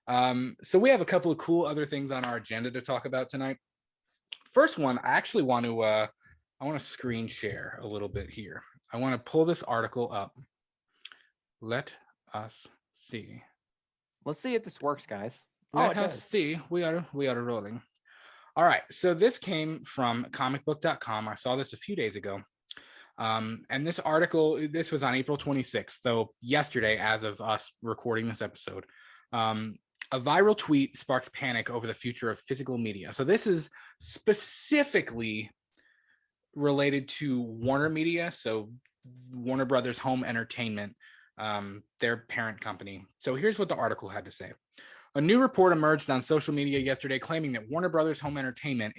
So we have a couple of cool other things on our agenda to talk about tonight. First one, I actually want to I want to screen share a little bit here. I want to pull this article up. Let us see. Let's see if this works, guys. Let us see. We are rolling. All right. So this came from comicbook.com. I saw this a few days ago. And this article, this was on April 26th. So yesterday, as of us recording this episode, a viral tweet sparks panic over the future of physical media. So this is specifically related to WarnerMedia. So Warner Brothers Home Entertainment, their parent company. So here's what the article had to say. A new report emerged on social media yesterday claiming that Warner Brothers Home Entertainment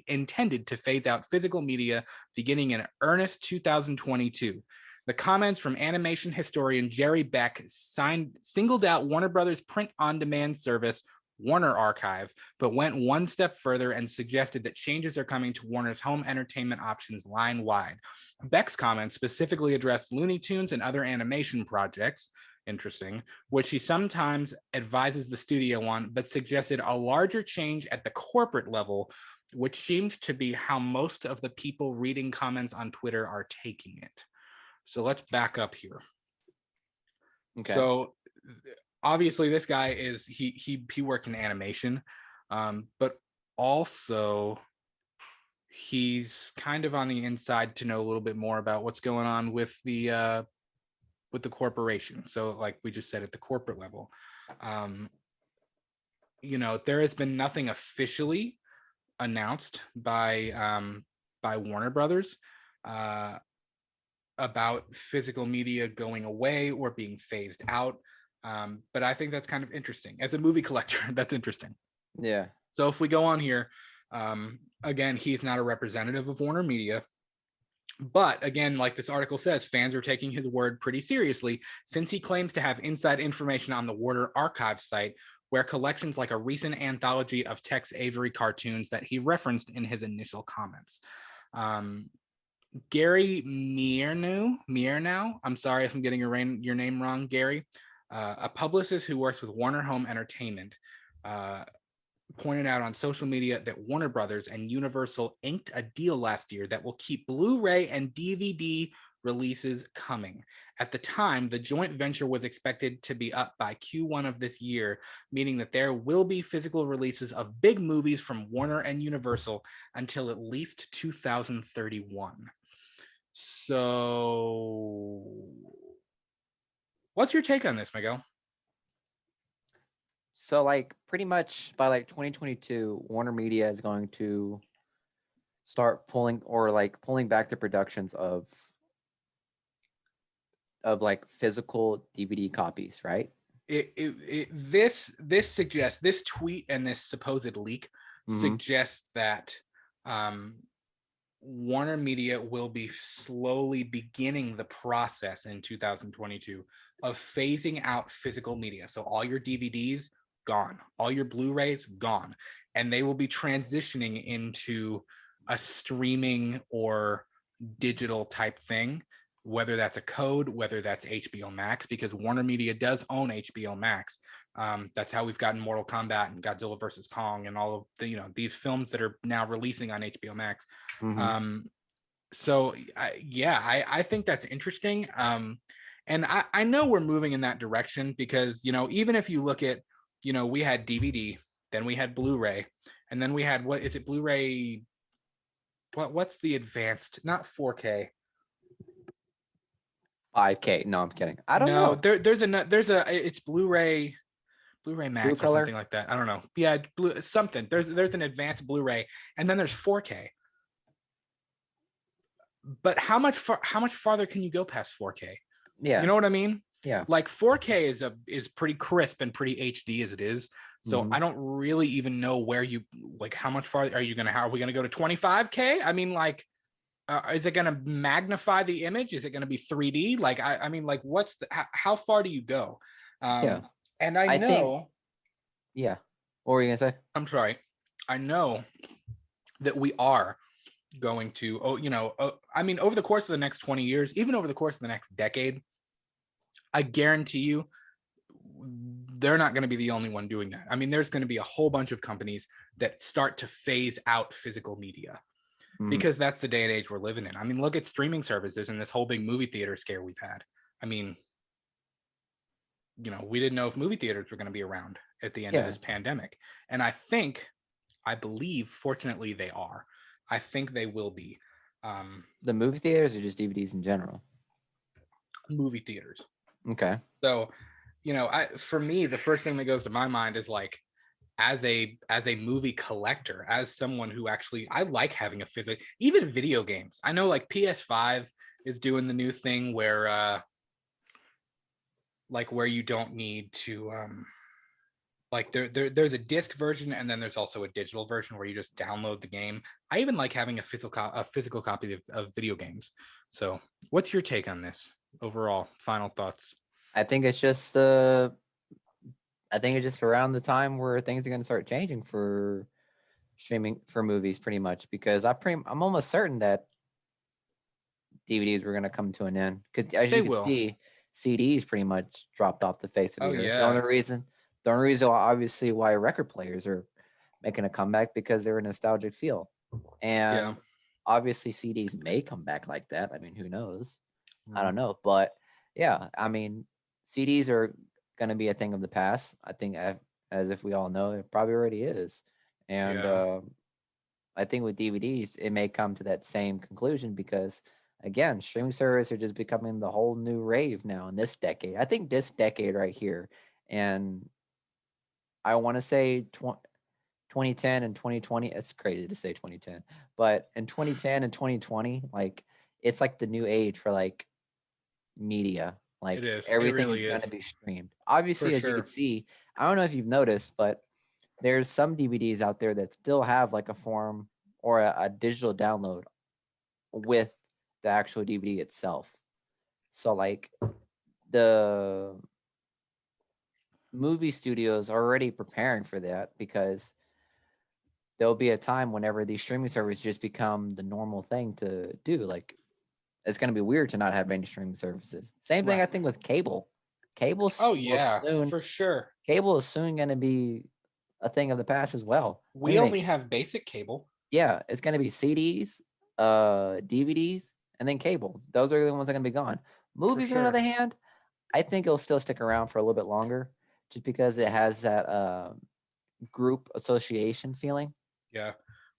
intended to phase out physical media beginning in earnest 2022. The comments from animation historian Jerry Beck singled out Warner Brothers' print-on-demand service, Warner Archive, but went one step further and suggested that changes are coming to Warner's home entertainment options line-wide. Beck's comments specifically addressed Looney Tunes and other animation projects, interesting, which he sometimes advises the studio on, but suggested a larger change at the corporate level, which seems to be how most of the people reading comments on Twitter are taking it. So let's back up here. Okay. So obviously this guy is, he worked in animation, but also he's kind of on the inside to know a little bit more about what's going on with the corporation. So like we just said, at the corporate level, there has been nothing officially announced by Warner Brothers about physical media going away or being phased out. But I think that's kind of interesting. As a movie collector, that's interesting. Yeah. So if we go on here, again, he's not a representative of WarnerMedia. But again, like this article says, fans are taking his word pretty seriously since he claims to have inside information on the Warner Archive site, where collections like a recent anthology of Tex Avery cartoons that he referenced in his initial comments. Gary Miernow, I'm sorry if I'm getting your name wrong, Gary, a publicist who works with Warner Home Entertainment, pointed out on social media that Warner Brothers and Universal inked a deal last year that will keep Blu-ray and DVD releases coming. At the time, the joint venture was expected to be up by Q1 of this year, meaning that there will be physical releases of big movies from Warner and Universal until at least 2031. So, what's your take on this, Miguel? So like pretty much by like 2022, WarnerMedia is going to start pulling back the productions of like physical DVD copies, right? This suggests, this tweet and this supposed leak suggests that WarnerMedia will be slowly beginning the process in 2022 of phasing out physical media. So all your DVDs gone, all your Blu-rays gone, and they will be transitioning into a streaming or digital type thing, whether that's a code, whether that's HBO Max, because WarnerMedia does own HBO Max. That's how we've gotten Mortal Kombat and Godzilla vs. Kong and all of the, these films that are now releasing on HBO Max. So I think that's interesting. And I know we're moving in that direction because, even if you look at, we had DVD, then we had Blu-ray, and then we had, what is it, Blu-ray? What's the advanced, not 4K? 5K. No, I'm kidding. I don't know. It's Blu-ray Max or something like that. I don't know. Yeah, something. There's an advanced Blu-ray, and then there's 4K. But how much farther can you go past 4K? Yeah. You know what I mean? Yeah. Like 4K is pretty crisp and pretty HD as it is. So I don't really even know where how much farther how are we gonna go to 25K? I mean, like, is it gonna magnify the image? Is it gonna be 3D? Like, I mean, like, how far do you go? Yeah. And I know. Yeah. What were you gonna say? I'm sorry. I know that we are going to, over the course of the next 20 years, even over the course of the next decade, I guarantee you they're not going to be the only one doing that. I mean, there's going to be a whole bunch of companies that start to phase out physical media because that's the day and age we're living in. I mean, look at streaming services and this whole big movie theater scare we've had. I mean, we didn't know if movie theaters were going to be around at the end of this pandemic. And I believe, fortunately, they are. I think they will be. The movie theaters or just DVDs in general? Movie theaters. Okay. So, for me, the first thing that goes to my mind is like, as a movie collector, as someone who I like having a physical, even video games. I know like PS5 is doing the new thing where you don't need to there's a disc version and then there's also a digital version where you just download the game. I even like having a physical copy of video games. So what's your take on this overall? Final thoughts? I think it's just around the time where things are going to start changing for streaming for movies, pretty much, because I'm almost certain that DVDs were going to come to an end, because as you can see, CDs pretty much dropped off the face of the earth. Yeah. The only reason obviously why record players are making a comeback, because they're a nostalgic feel, and obviously CDs may come back like that. I mean, who knows? I don't know, but yeah, I mean, CDs are going to be a thing of the past. I think, as if we all know, it probably already is. And I think with DVDs, it may come to that same conclusion, because again, streaming services are just becoming the whole new rave now in this decade. I think this decade right here, and I want to say 2010 and 2020. It's crazy to say 2010, but in 2010 and 2020, like, it's like the new age for like media. Like, everything is going to be streamed. Obviously, as you can see, I don't know if you've noticed, but there's some DVDs out there that still have like a form or a digital download with the actual DVD itself. So like, the movie studios are already preparing for that, because there'll be a time whenever these streaming services just become the normal thing to do. Like, it's going to be weird to not have any streaming services. Same thing, I think, with cable. For sure. Cable is soon going to be a thing of the past as well. We only have basic cable. Yeah, it's going to be CDs, DVDs, and then cable. Those are the ones that are going to be gone. Movies, on the other hand, I think it'll still stick around for a little bit longer, just because it has that group association feeling. Yeah.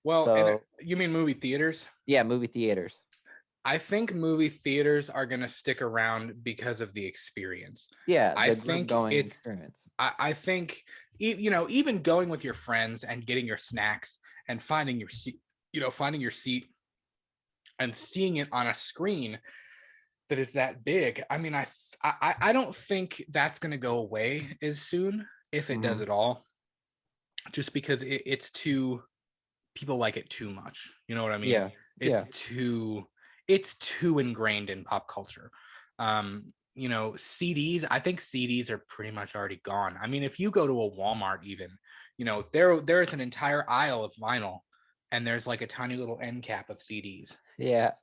Well, so, you mean movie theaters? Yeah, movie theaters. I think movie theaters are going to stick around because of the experience. Yeah, I think it's experience. I think, even going with your friends and getting your snacks and finding your seat, and seeing it on a screen that is that big. I mean, I don't think that's going to go away as soon, if it does at all, just because it's too, people like it too much. You know what I mean? Yeah. It's too ingrained in pop culture. CDs, I think CDs are pretty much already gone. I mean, if you go to a Walmart, even, there's an entire aisle of vinyl, and there's like a tiny little end cap of CDs. Yeah.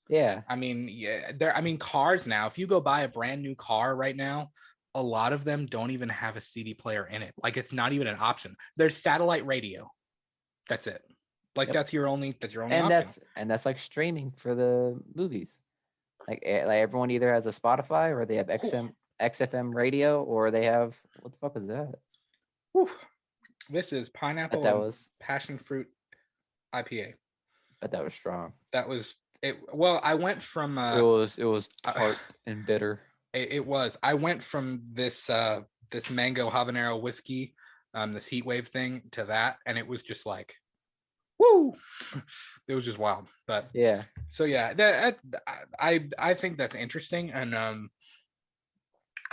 Yeah. I mean, cars now, if you go buy a brand new car right now, a lot of them don't even have a CD player in it. Like, it's not even an option. There's satellite radio. That's it. Like, that's your only option. That's like streaming for the movies. Like everyone either has a Spotify, or they have XFM radio, or they have, what the fuck was that? Whew. This is pineapple and passion fruit IPA. But that was strong. That was it. Well, I went from it was tart and bitter. It was. I went from this mango habanero whiskey, this heat wave thing, to that, and it was just like, woo! It was just wild. But yeah. So yeah, that I think that's interesting, and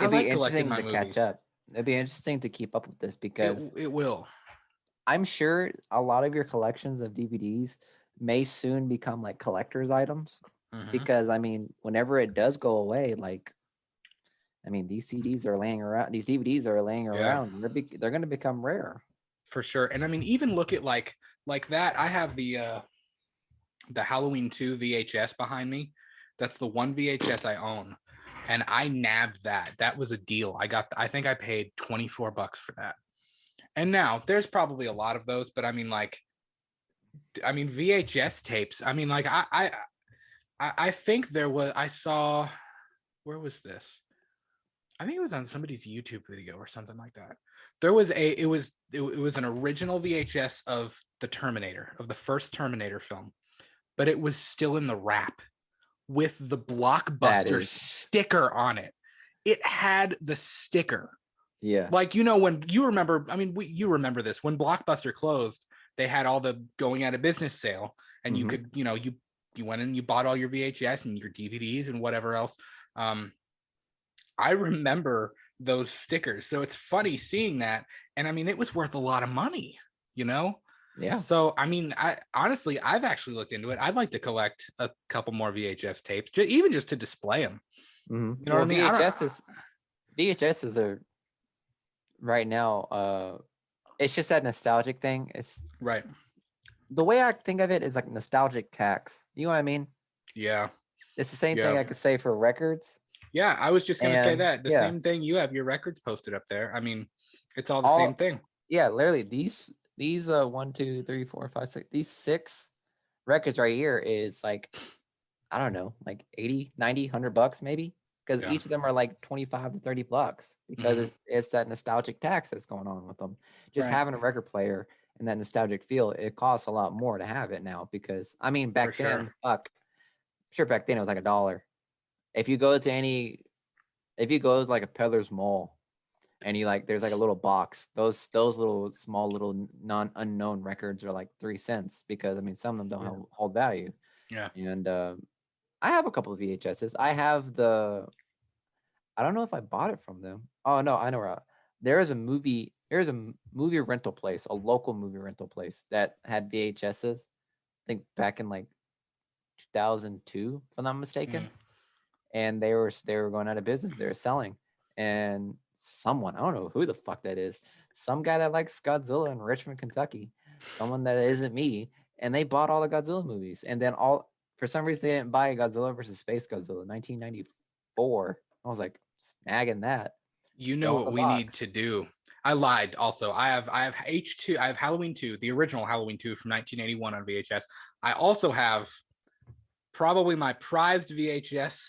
it'd be interesting to catch up. It'd be interesting to keep up with this, because it will. I'm sure a lot of your collections of DVDs may soon become like collector's items, because I mean, whenever it does go away, like, I mean, these CDs are laying around, these DVDs are laying around. They're going to become rare. For sure. And I mean, even look at like that. I have the Halloween 2 VHS behind me. That's the one VHS I own. and I nabbed that. That was a deal. I think I paid $24 for that. And now there's probably a lot of those, but I mean, VHS tapes. I mean, like I think I saw, where was this? I think it was on somebody's YouTube video or something like that. There was it was an original VHS of the first Terminator film, but it was still in the wrap with the Blockbuster sticker on it. It had the sticker. Yeah. Like, when you remember, you remember this, when Blockbuster closed, they had all the going out of business sale, and you could, you went and you bought all your VHS and your DVDs and whatever else. I remember those stickers. So it's funny seeing that. And it was worth a lot of money, Yeah. So, I've actually looked into it. I'd like to collect a couple more VHS tapes, even just to display them. Mm-hmm. You know what I mean? VHSs are right now. It's just that nostalgic thing. It's right. The way I think of it is like nostalgic tax. You know what I mean? Yeah. It's the same thing I could say for records. Yeah, I was just gonna say that. The same thing. You have your records posted up there. It's all the same thing. Yeah, literally these 1, 2, 3, 4, 5, 6, these 6 records right here is like, I don't know, like 80, 90, $100 maybe, because each of them are like 25 to 30 bucks, because it's that nostalgic tax that's going on with them. Just having a record player and that nostalgic feel, it costs a lot more to have it now, because back then, back then it was like $1. If you go to like a peddler's mall, and there's like a little box, those little small little unknown records are like 3 cents, because some of them don't hold value. Yeah. And I have a couple of VHSs. I don't know if I bought it from them. Oh no, I know. There's a movie rental place, a local movie rental place that had VHSs. I think back in like 2002, if I'm not mistaken. And they were going out of business. They were selling, and someone, I don't know who the fuck that is, some guy that likes Godzilla in Richmond, Kentucky, someone that isn't me, and they bought all the Godzilla movies. And then for some reason they didn't buy Godzilla versus Space Godzilla 1994. I was like, snagging that. What we need to do. I lied. Also, I have H2. I have Halloween 2, the original Halloween 2 from 1981 on VHS. I also have probably my prized VHS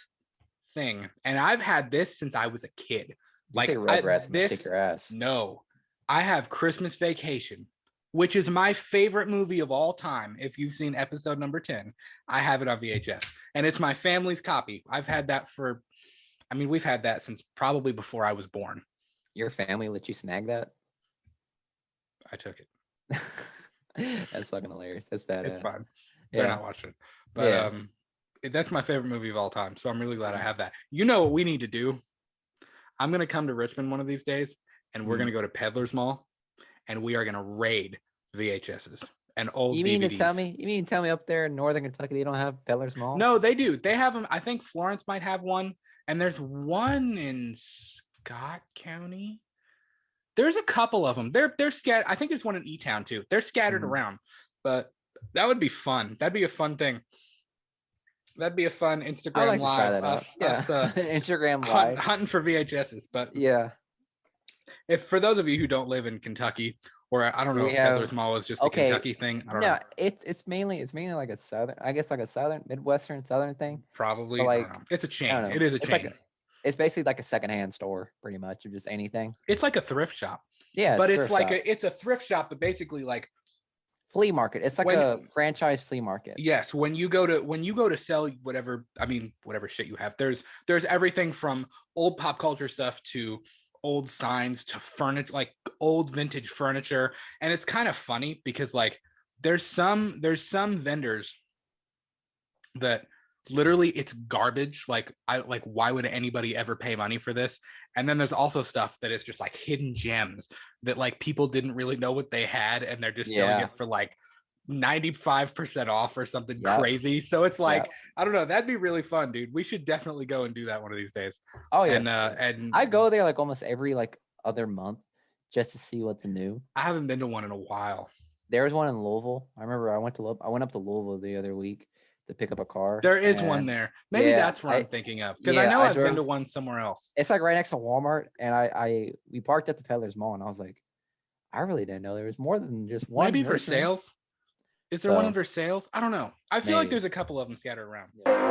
thing, and I've had this since I was a kid. Like Rugrats, kick your ass. No, I have Christmas Vacation, which is my favorite movie of all time. If you've seen episode number 10, I have it on VHS, and it's my family's copy. I've had that we've had that since probably before I was born. Your family let you snag that? I took it. That's fucking hilarious. That's badass. It's fine. They're not watching it, but that's my favorite movie of all time. So I'm really glad I have that. You know what we need to do? I'm going to come to Richmond one of these days, and we're going to go to Peddler's Mall, and we are going to raid VHSs and old DVDs. You mean to tell me up there in Northern Kentucky they don't have Peddler's Mall? No, they do. They have them. I think Florence might have one, and there's one in Scott County. There's a couple of them. They're scattered. I think there's one in E-Town too. They're scattered around, but that would be fun. That'd be a fun thing. That'd be a fun Instagram live. Instagram live hunting for VHSs. But if for those of you who don't live in Kentucky, or I don't know if Peddler's Mall is just a Kentucky thing. I don't know. It's mainly like a southern, I guess, like a southern, midwestern, southern thing. Probably. Like, it's a chain. It is a chain. It's basically like a secondhand store, pretty much, of just anything. It's like a thrift shop. Yeah, but it's like it's a thrift shop, but basically like flea market. It's like a franchise flea market. Yes, when you go to sell whatever shit you have, there's everything from old pop culture stuff to old signs to furniture, like old vintage furniture. And it's kind of funny because like there's some vendors that literally it's garbage. Like why would anybody ever pay money for this? And then there's also stuff that is just like hidden gems that like people didn't really know what they had, and they're just selling it for like 95% off or something crazy. So it's like, I don't know, that'd be really fun, dude. We should definitely go and do that one of these days. Oh yeah. And I go there like almost every like other month just to see what's new. I haven't been to one in a while. There was one in Louisville. I remember I went up to Louisville the other week to pick up a car. There is one there. Maybe that's what I'm thinking of, because I know I've been to one somewhere else. It's like right next to Walmart, and we parked at the Peddler's Mall, and I was like, I really didn't know there was more than just one. Maybe for sales. Is there one under sales? I don't know. I feel like there's a couple of them scattered around. Yeah.